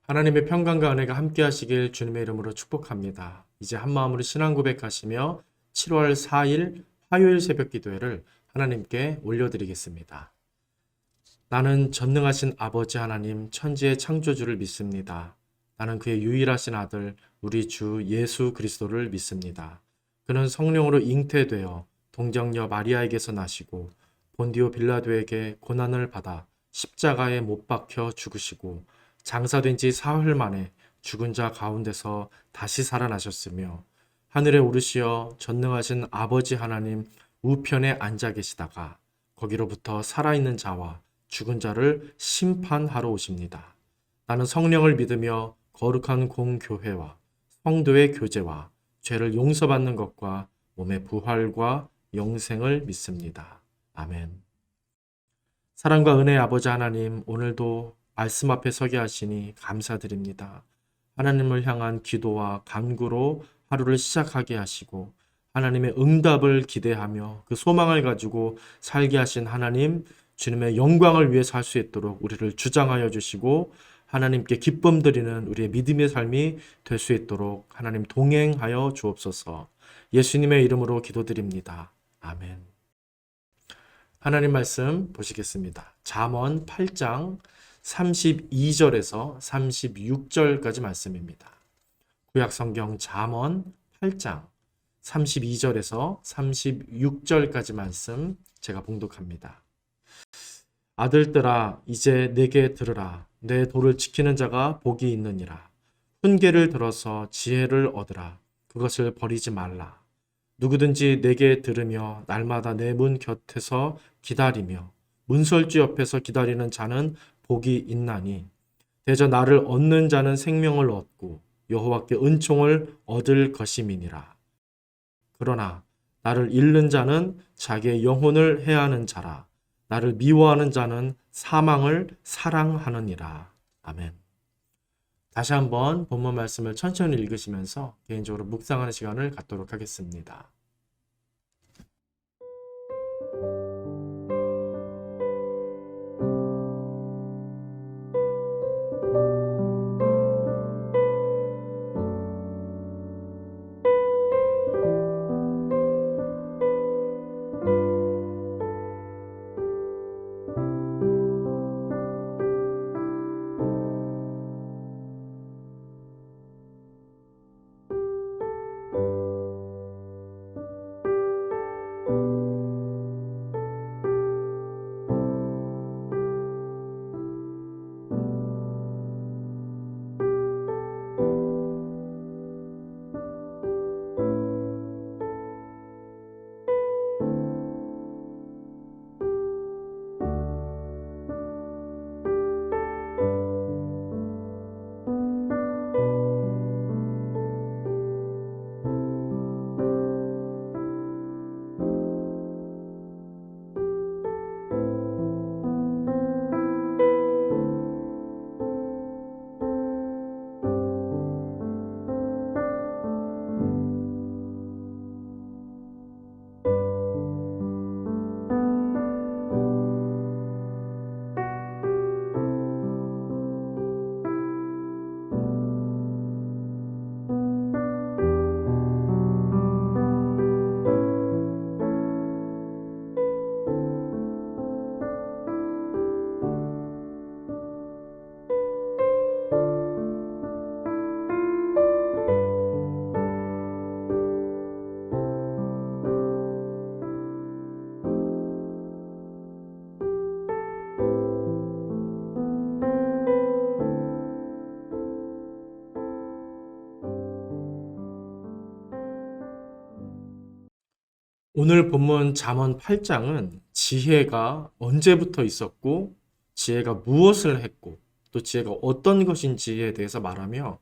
하나님의 평강과 은혜가 함께 하시길 주님의 이름으로 축복합니다. 이제 한마음으로 신앙 고백하시며 7월 4일 화요일 새벽 기도회를 하나님께 올려드리겠습니다. 나는 전능하신 아버지 하나님 천지의 창조주를 믿습니다. 나는 그의 유일하신 아들 우리 주 예수 그리스도를 믿습니다. 그는 성령으로 잉태되어 동정녀 마리아에게서 나시고 본디오 빌라도에게 고난을 받아 십자가에 못 박혀 죽으시고 장사된 지 사흘 만에 죽은 자 가운데서 다시 살아나셨으며 하늘에 오르시어 전능하신 아버지 하나님 우편에 앉아 계시다가 거기로부터 살아있는 자와 죽은 자를 심판하러 오십니다. 나는 성령을 믿으며 거룩한 공교회와 성도의 교제와 죄를 용서받는 것과 몸의 부활과 영생을 믿습니다. 아멘. 사랑과 은혜의 아버지 하나님, 오늘도 말씀 앞에 서게 하시니 감사드립니다. 하나님을 향한 기도와 간구로 하루를 시작하게 하시고 하나님의 응답을 기대하며 그 소망을 가지고 살게 하신 하나님, 주님의 영광을 위해 살 수 있도록 우리를 주장하여 주시고 하나님께 기쁨 드리는 우리의 믿음의 삶이 될 수 있도록 하나님 동행하여 주옵소서. 예수님의 이름으로 기도드립니다. 아멘. 하나님 말씀 보시겠습니다. 잠언 8장 32절에서 36절까지 말씀입니다. 구약성경 잠언 8장 32절에서 36절까지 말씀 제가 봉독합니다. 아들들아 이제 내게 들으라. 내 도를 지키는 자가 복이 있느니라. 훈계를 들어서 지혜를 얻으라. 그것을 버리지 말라. 누구든지 내게 들으며 날마다 내 문 곁에서 기다리며 문설주 옆에서 기다리는 자는 복이 있나니 대저 나를 얻는 자는 생명을 얻고 여호와께 은총을 얻을 것임이니라. 그러나 나를 잃는 자는 자기의 영혼을 해하는 자라. 나를 미워하는 자는 사망을 사랑하느니라. 아멘. 다시 한번 본문 말씀을 천천히 읽으시면서 개인적으로 묵상하는 시간을 갖도록 하겠습니다. 오늘 본문 잠언 8장은 지혜가 언제부터 있었고 지혜가 무엇을 했고 또 지혜가 어떤 것인지에 대해서 말하며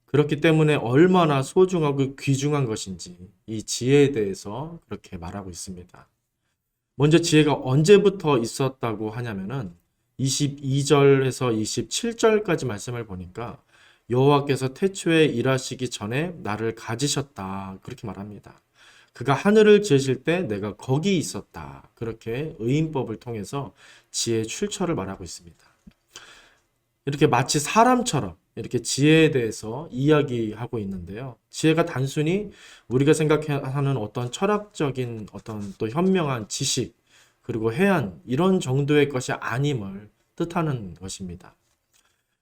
그렇기 때문에 얼마나 소중하고 귀중한 것인지 이 지혜에 대해서 그렇게 말하고 있습니다. 먼저 지혜가 언제부터 있었다고 하냐면은 22절에서 27절까지 말씀을 보니까 여호와께서 태초에 일하시기 전에 나를 가지셨다 그렇게 말합니다. 그가 하늘을 지으실 때 내가 거기 있었다. 그렇게 의인법을 통해서 지혜의 출처를 말하고 있습니다. 이렇게 마치 사람처럼 이렇게 지혜에 대해서 이야기하고 있는데요. 지혜가 단순히 우리가 생각하는 어떤 철학적인 어떤 또 현명한 지식, 그리고 해안, 이런 정도의 것이 아님을 뜻하는 것입니다.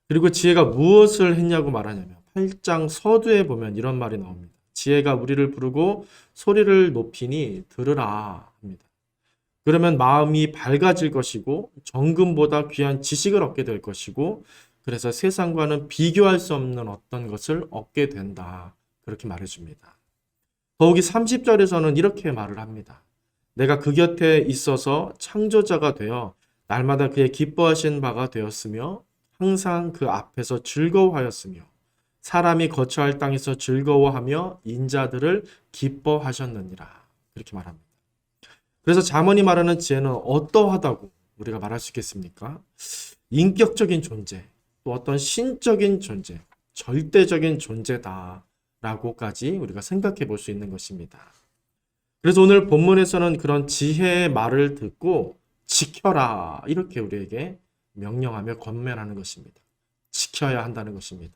그리고 지혜가 무엇을 했냐고 말하냐면 8장 서두에 보면 이런 말이 나옵니다. 지혜가 우리를 부르고 소리를 높이니 들으라 합니다. 그러면 마음이 밝아질 것이고 정금보다 귀한 지식을 얻게 될 것이고 그래서 세상과는 비교할 수 없는 어떤 것을 얻게 된다. 그렇게 말해줍니다. 더욱이 30절에서는 이렇게 말을 합니다. 내가 그 곁에 있어서 창조자가 되어 날마다 그의 기뻐하신 바가 되었으며 항상 그 앞에서 즐거워하였으며 사람이 거처할 땅에서 즐거워하며 인자들을 기뻐하셨느니라. 그렇게 말합니다. 그래서 잠언이 말하는 지혜는 어떠하다고 우리가 말할 수 있겠습니까? 인격적인 존재, 또 어떤 신적인 존재, 절대적인 존재다라고까지 우리가 생각해 볼 수 있는 것입니다. 그래서 오늘 본문에서는 그런 지혜의 말을 듣고 지켜라 이렇게 우리에게 명령하며 권면하는 것입니다. 지켜야 한다는 것입니다.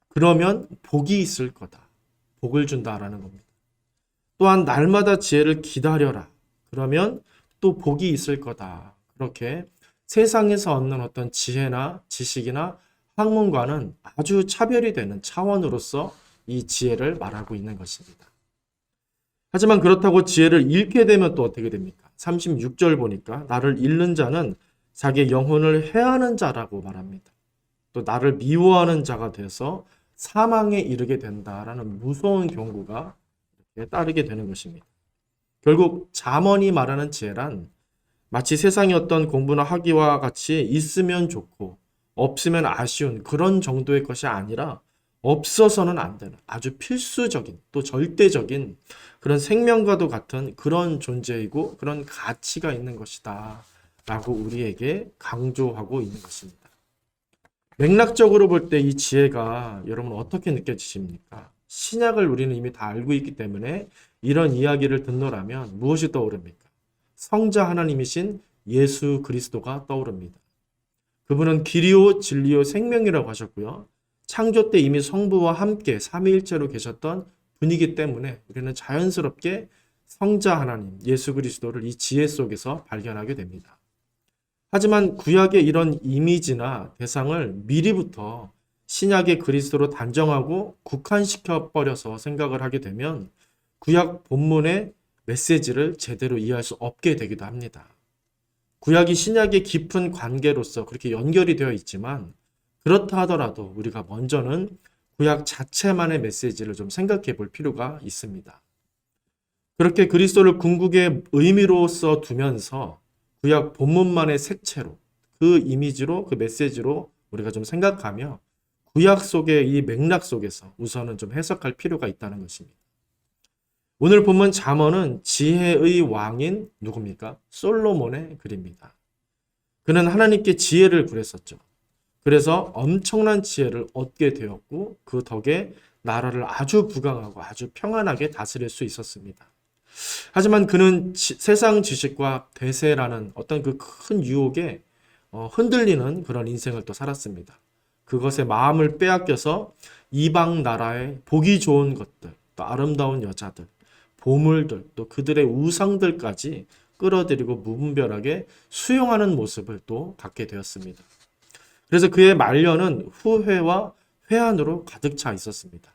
그러면 복이 있을 거다. 복을 준다라는 겁니다. 또한 날마다 지혜를 기다려라. 그러면 또 복이 있을 거다. 그렇게 세상에서 얻는 어떤 지혜나 지식이나 학문과는 아주 차별이 되는 차원으로서 이 지혜를 말하고 있는 것입니다. 하지만 그렇다고 지혜를 잃게 되면 또 어떻게 됩니까? 36절 보니까 나를 잃는 자는 자기의 영혼을 해하는 자라고 말합니다. 또 나를 미워하는 자가 돼서 사망에 이르게 된다라는 무서운 경고가 따르게 되는 것입니다. 결국 잠언이 말하는 지혜란 마치 세상의 어떤 공부나 학위와 같이 있으면 좋고 없으면 아쉬운 그런 정도의 것이 아니라 없어서는 안 되는 아주 필수적인 또 절대적인 그런 생명과도 같은 그런 존재이고 그런 가치가 있는 것이다 라고 우리에게 강조하고 있는 것입니다. 맥락적으로 볼 때 이 지혜가 여러분 어떻게 느껴지십니까? 신약을 우리는 이미 다 알고 있기 때문에 이런 이야기를 듣노라면 무엇이 떠오릅니까? 성자 하나님이신 예수 그리스도가 떠오릅니다. 그분은 길이요 진리요 생명이라고 하셨고요. 창조 때 이미 성부와 함께 삼위일체로 계셨던 분이기 때문에 우리는 자연스럽게 성자 하나님 예수 그리스도를 이 지혜 속에서 발견하게 됩니다. 하지만 구약의 이런 이미지나 대상을 미리부터 신약의 그리스도로 단정하고 국한시켜 버려서 생각을 하게 되면 구약 본문의 메시지를 제대로 이해할 수 없게 되기도 합니다. 구약이 신약의 깊은 관계로서 그렇게 연결이 되어 있지만 그렇다 하더라도 우리가 먼저는 구약 자체만의 메시지를 좀 생각해 볼 필요가 있습니다. 그렇게 그리스도를 궁극의 의미로서 두면서 구약 본문만의 색채로 그 이미지로 그 메시지로 우리가 좀 생각하며 구약 속의 이 맥락 속에서 우선은 좀 해석할 필요가 있다는 것입니다. 오늘 본문 잠언은 지혜의 왕인 누굽니까? 솔로몬의 글입니다. 그는 하나님께 지혜를 구했었죠. 그래서 엄청난 지혜를 얻게 되었고 그 덕에 나라를 아주 부강하고 아주 평안하게 다스릴 수 있었습니다. 하지만 그는 세상 지식과 대세라는 어떤 그 큰 유혹에 흔들리는 그런 인생을 또 살았습니다. 그것에 마음을 빼앗겨서 이방 나라의 보기 좋은 것들, 또 아름다운 여자들, 보물들, 또 그들의 우상들까지 끌어들이고 무분별하게 수용하는 모습을 또 갖게 되었습니다. 그래서 그의 말년은 후회와 회한으로 가득 차 있었습니다.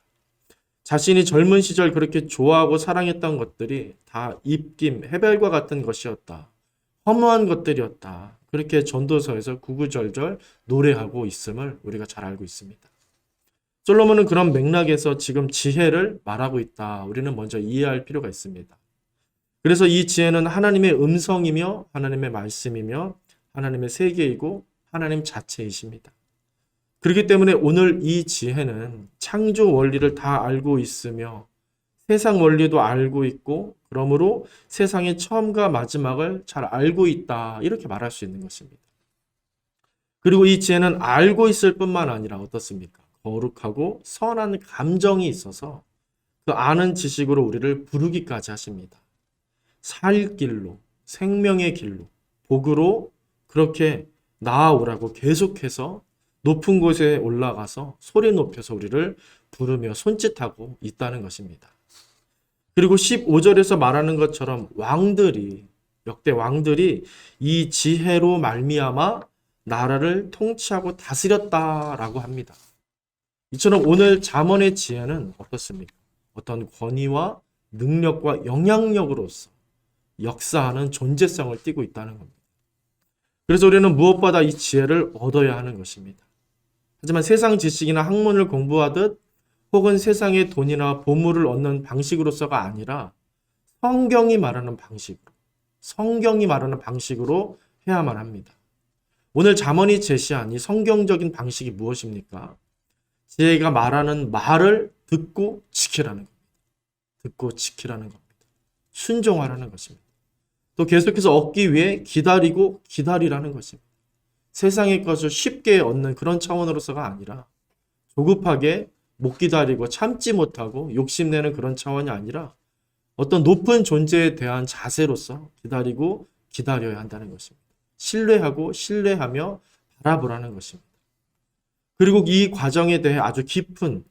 자신이 젊은 시절 그렇게 좋아하고 사랑했던 것들이 다 입김, 해별과 같은 것이었다. 허무한 것들이었다. 그렇게 전도서에서 구구절절 노래하고 있음을 우리가 잘 알고 있습니다. 솔로몬은 그런 맥락에서 지금 지혜를 말하고 있다. 우리는 먼저 이해할 필요가 있습니다. 그래서 이 지혜는 하나님의 음성이며 하나님의 말씀이며 하나님의 세계이고 하나님 자체이십니다. 그렇기 때문에 오늘 이 지혜는 창조 원리를 다 알고 있으며 세상 원리도 알고 있고 그러므로 세상의 처음과 마지막을 잘 알고 있다. 이렇게 말할 수 있는 것입니다. 그리고 이 지혜는 알고 있을 뿐만 아니라 어떻습니까? 거룩하고 선한 감정이 있어서 그 아는 지식으로 우리를 부르기까지 하십니다. 살 길로, 생명의 길로, 복으로 그렇게 나아오라고 계속해서 높은 곳에 올라가서 소리 높여서 우리를 부르며 손짓하고 있다는 것입니다. 그리고 15절에서 말하는 것처럼 역대 왕들이 이 지혜로 말미암아 나라를 통치하고 다스렸다라고 합니다. 이처럼 오늘 잠언의 지혜는 어떻습니까? 어떤 권위와 능력과 영향력으로서 역사하는 존재성을 띠고 있다는 겁니다. 그래서 우리는 무엇보다 이 지혜를 얻어야 하는 것입니다. 하지만 세상 지식이나 학문을 공부하듯 혹은 세상의 돈이나 보물을 얻는 방식으로서가 아니라 성경이 말하는 방식으로 해야만 합니다. 오늘 잠언이 제시한 이 성경적인 방식이 무엇입니까? 지혜가 말하는 말을 듣고 지키라는 겁니다. 듣고 지키라는 겁니다. 순종하라는 것입니다. 또 계속해서 얻기 위해 기다리라는 것입니다. 세상의 것을 쉽게 얻는 그런 차원으로서가 아니라 조급하게 못 기다리고 참지 못하고 욕심내는 그런 차원이 아니라 어떤 높은 존재에 대한 자세로서 기다려야 한다는 것입니다. 신뢰하며 바라보라는 것입니다. 그리고 이 과정에 대해 아주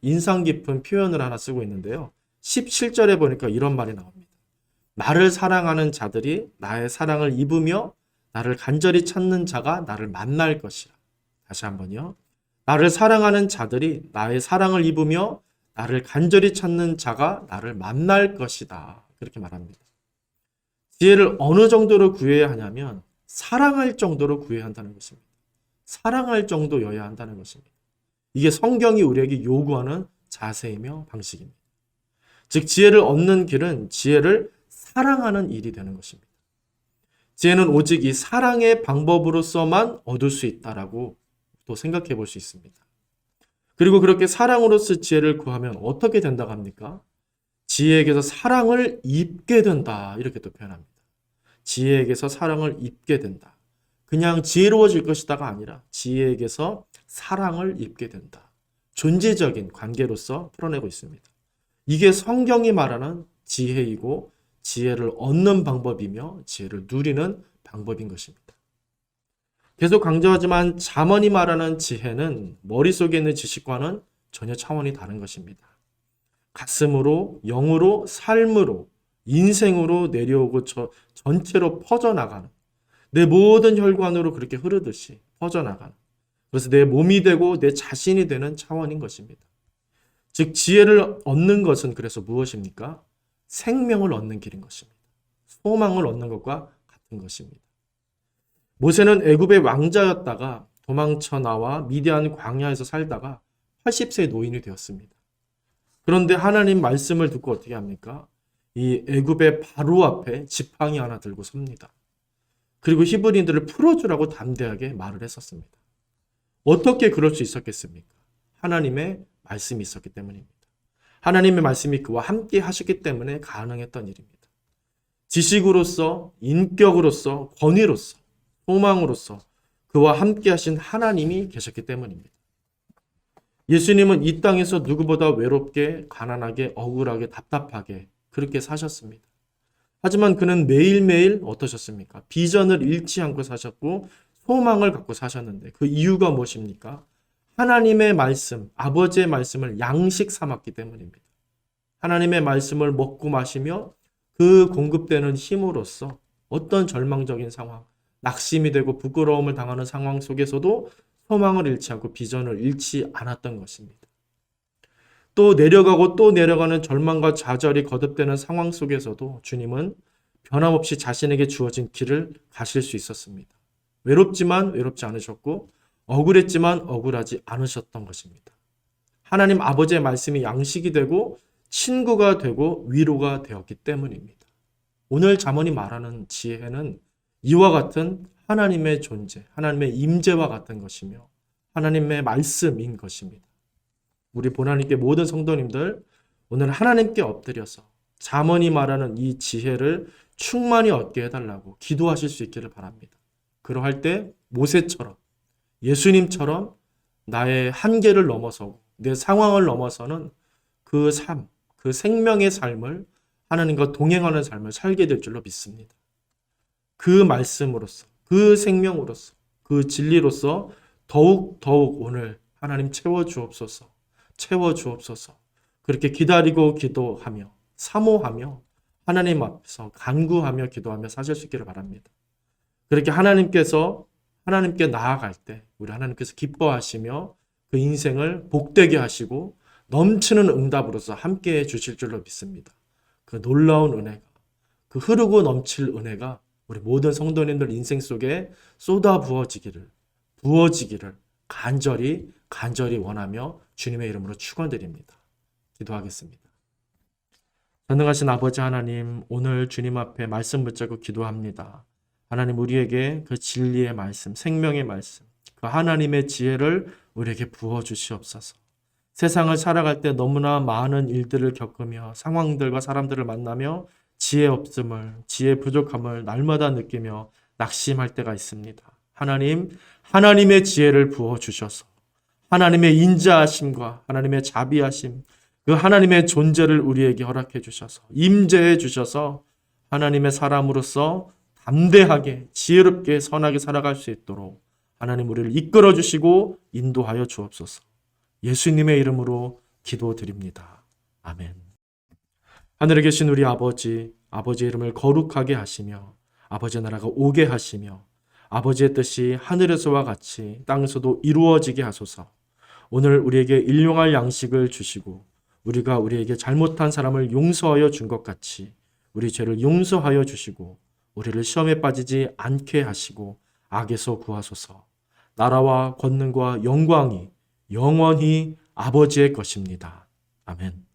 인상 깊은 표현을 하나 쓰고 있는데요. 17절에 보니까 이런 말이 나옵니다. 나를 사랑하는 자들이 나의 사랑을 입으며 나를 간절히 찾는 자가 나를 만날 것이라. 다시 한번요. 나를 사랑하는 자들이 나의 사랑을 입으며 나를 간절히 찾는 자가 나를 만날 것이다. 그렇게 말합니다. 지혜를 어느 정도로 구해야 하냐면 사랑할 정도로 구해야 한다는 것입니다. 사랑할 정도여야 한다는 것입니다. 이게 성경이 우리에게 요구하는 자세이며 방식입니다. 즉 지혜를 얻는 길은 지혜를 사랑하는 일이 되는 것입니다. 지혜는 오직 이 사랑의 방법으로서만 얻을 수 있다라고 또 생각해 볼 수 있습니다. 그리고 그렇게 사랑으로서 지혜를 구하면 어떻게 된다고 합니까? 지혜에게서 사랑을 입게 된다. 이렇게 또 표현합니다. 지혜에게서 사랑을 입게 된다. 그냥 지혜로워질 것이다가 아니라 지혜에게서 사랑을 입게 된다. 존재적인 관계로서 풀어내고 있습니다. 이게 성경이 말하는 지혜이고 지혜를 얻는 방법이며 지혜를 누리는 방법인 것입니다. 계속 강조하지만 잠언이 말하는 지혜는 머릿속에 있는 지식과는 전혀 차원이 다른 것입니다. 가슴으로, 영으로, 삶으로, 인생으로 내려오고 전체로 퍼져나가는 내 모든 혈관으로 그렇게 흐르듯이 퍼져나가는 그래서 내 몸이 되고 내 자신이 되는 차원인 것입니다. 즉 지혜를 얻는 것은 그래서 무엇입니까? 생명을 얻는 길인 것입니다. 소망을 얻는 것과 같은 것입니다. 모세는 애굽의 왕자였다가 도망쳐 나와 미디안 광야에서 살다가 80세 노인이 되었습니다. 그런데 하나님 말씀을 듣고 어떻게 합니까? 이 애굽의 바로 앞에 지팡이 하나 들고 섭니다. 그리고 히브리인들을 풀어주라고 담대하게 말을 했었습니다. 어떻게 그럴 수 있었겠습니까? 하나님의 말씀이 있었기 때문입니다. 하나님의 말씀이 그와 함께 하셨기 때문에 가능했던 일입니다. 지식으로서, 인격으로서, 권위로서, 소망으로서 그와 함께 하신 하나님이 계셨기 때문입니다. 예수님은 이 땅에서 누구보다 외롭게, 가난하게, 억울하게, 답답하게 그렇게 사셨습니다. 하지만 그는 매일매일 어떠셨습니까? 비전을 잃지 않고 사셨고 소망을 갖고 사셨는데 그 이유가 무엇입니까? 하나님의 말씀, 아버지의 말씀을 양식 삼았기 때문입니다. 하나님의 말씀을 먹고 마시며 그 공급되는 힘으로써 어떤 절망적인 상황, 낙심이 되고 부끄러움을 당하는 상황 속에서도 소망을 잃지 않고 비전을 잃지 않았던 것입니다. 또 내려가고 또 내려가는 절망과 좌절이 거듭되는 상황 속에서도 주님은 변함없이 자신에게 주어진 길을 가실 수 있었습니다. 외롭지만 외롭지 않으셨고 억울했지만 억울하지 않으셨던 것입니다. 하나님 아버지의 말씀이 양식이 되고 친구가 되고 위로가 되었기 때문입니다. 오늘 잠언이 말하는 지혜는 이와 같은 하나님의 존재, 하나님의 임재와 같은 것이며 하나님의 말씀인 것입니다. 우리 보나님께 모든 성도님들 오늘 하나님께 엎드려서 잠언이 말하는 이 지혜를 충만히 얻게 해달라고 기도하실 수 있기를 바랍니다. 그러할 때 모세처럼 예수님처럼 나의 한계를 넘어서고 내 상황을 넘어서는 그 삶, 그 생명의 삶을 하나님과 동행하는 삶을 살게 될 줄로 믿습니다. 그 말씀으로서, 그 생명으로서, 그 진리로서 더욱 오늘 하나님 채워주옵소서. 채워주옵소서. 그렇게 기다리고 기도하며 사모하며 하나님 앞에서 간구하며 기도하며 사실 수 있기를 바랍니다. 그렇게 하나님께 나아갈 때 우리 하나님께서 기뻐하시며 그 인생을 복되게 하시고 넘치는 응답으로서 함께해 주실 줄로 믿습니다. 그 놀라운 은혜가, 그 흐르고 넘칠 은혜가 우리 모든 성도님들 인생 속에 쏟아 부어지기를 간절히 원하며 주님의 이름으로 축원드립니다. 기도하겠습니다. 전능하신 아버지 하나님, 오늘 주님 앞에 말씀 붙잡고 기도합니다. 하나님, 우리에게 그 진리의 말씀, 생명의 말씀, 그 하나님의 지혜를 우리에게 부어주시옵소서. 세상을 살아갈 때 너무나 많은 일들을 겪으며 상황들과 사람들을 만나며 지혜 없음을, 지혜 부족함을 날마다 느끼며 낙심할 때가 있습니다. 하나님, 하나님의 지혜를 부어주셔서 하나님의 인자하심과 하나님의 자비하심, 그 하나님의 존재를 우리에게 허락해 주셔서 임재해 주셔서 하나님의 사람으로서 담대하게 지혜롭게 선하게 살아갈 수 있도록 하나님 우리를 이끌어 주시고 인도하여 주옵소서. 예수님의 이름으로 기도드립니다. 아멘. 하늘에 계신 우리 아버지의 이름을 거룩하게 하시며 아버지의 나라가 오게 하시며 아버지의 뜻이 하늘에서와 같이 땅에서도 이루어지게 하소서. 오늘 우리에게 일용할 양식을 주시고 우리가 우리에게 잘못한 사람을 용서하여 준 것 같이 우리 죄를 용서하여 주시고 우리를 시험에 빠지지 않게 하시고 악에서 구하소서. 나라와 권능과 영광이 영원히 아버지의 것입니다. 아멘.